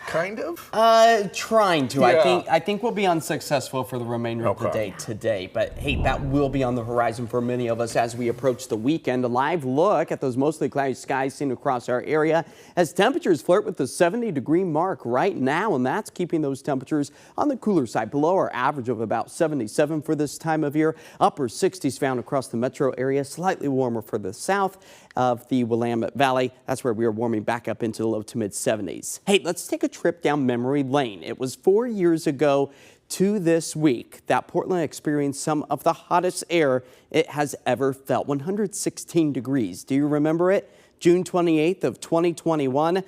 Kind of? Trying to. Yeah. I think we'll be unsuccessful for the remainder of the day today. But hey, that will be on the horizon for many of us as we approach the weekend. A live look at those mostly cloudy skies seen across our area as temperatures flirt with the 70-degree mark right now, and that's keeping those temperatures on the cooler side, below our average of about 77 for this time of year. Upper 60s found across the metro area, slightly warmer for the south of the Willamette Valley. That's where we are warming back up into the low to mid 70s. Hey, let's take a trip down memory lane. It was 4 years ago to this week that Portland experienced some of the hottest air it has ever felt, 116 degrees. Do you remember it? June 28th of 2021.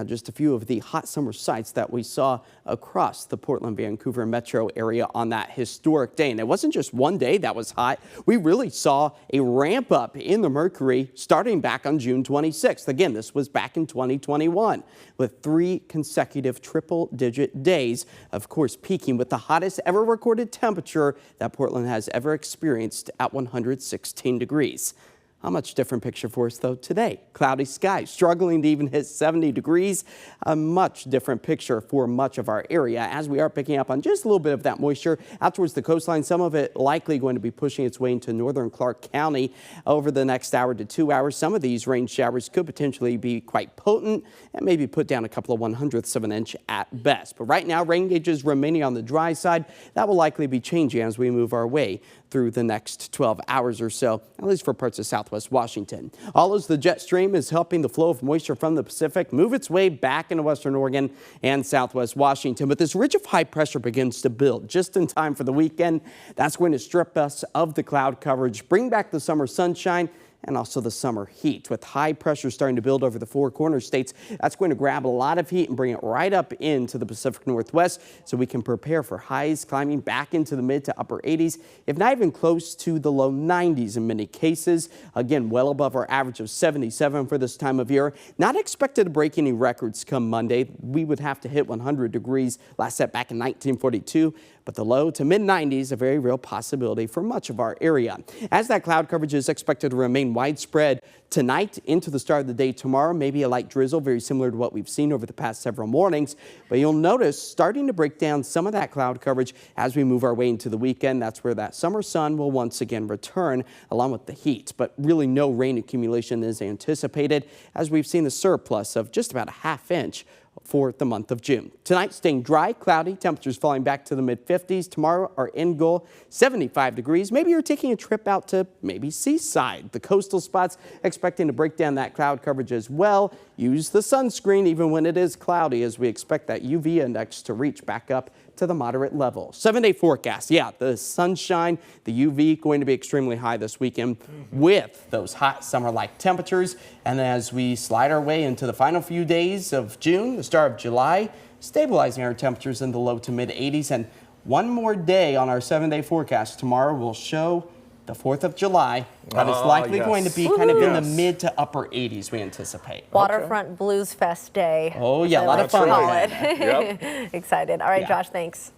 Just a few of the hot summer sights that we saw across the Portland, Vancouver metro area on that historic day. And it wasn't just one day that was hot. We really saw a ramp up in the mercury starting back on June 26th. Again, this was back in 2021 with 3 consecutive triple-digit days, of course, peaking with the hottest ever recorded temperature that Portland has ever experienced at 116 degrees. A much different picture for us, though, today. Cloudy skies, struggling to even hit 70 degrees. A much different picture for much of our area as we are picking up on just a little bit of that moisture out towards the coastline. Some of it likely going to be pushing its way into northern Clark County over the next hour to 2 hours. Some of these rain showers could potentially be quite potent and maybe put down a couple of 1/100ths of an inch at best. But right now, rain gauges remaining on the dry side. That will likely be changing as we move our way through the next 12 hours or so, at least for parts of southwest Washington. All as the jet stream is helping the flow of moisture from the Pacific move its way back into western Oregon and southwest Washington. But this ridge of high pressure begins to build just in time for the weekend. That's going to strip us of the cloud coverage, bring back the summer sunshine, and also the summer heat. With high pressure starting to build over the Four Corners states, that's going to grab a lot of heat and bring it right up into the Pacific Northwest so we can prepare for highs climbing back into the mid to upper 80s, if not even close to the low 90s in many cases. Again, well above our average of 77 for this time of year. Not expected to break any records come Monday. We would have to hit 100 degrees last set back in 1942. But the low to mid 90s, a very real possibility for much of our area. As that cloud coverage is expected to remain widespread tonight into the start of the day tomorrow, maybe a light drizzle, very similar to what we've seen over the past several mornings. But you'll notice starting to break down some of that cloud coverage as we move our way into the weekend. That's where that summer sun will once again return along with the heat. But really no rain accumulation is anticipated as we've seen a surplus of just about a ½ inch for the month of June. Tonight staying dry, cloudy, temperatures falling back to the mid 50s. Tomorrow our end goal 75 degrees. Maybe you're taking a trip out to maybe Seaside. The coastal spots expecting to break down that cloud coverage as well. Use the sunscreen even when it is cloudy as we expect that UV index to reach back up to the moderate level. 7-day forecast. Yeah, the sunshine, the UV going to be extremely high this weekend with those hot summer-like temperatures. And as we slide our way into the final few days of June, the start of July, stabilizing our temperatures in the low to mid 80s. And one more day on our 7-day forecast tomorrow will show the 4th of July, but it's likely going to be kind of in the mid to upper 80s, we anticipate. Waterfront Blues Fest Day. Oh, yeah, a lot of fun. Excited. All right, Josh, thanks.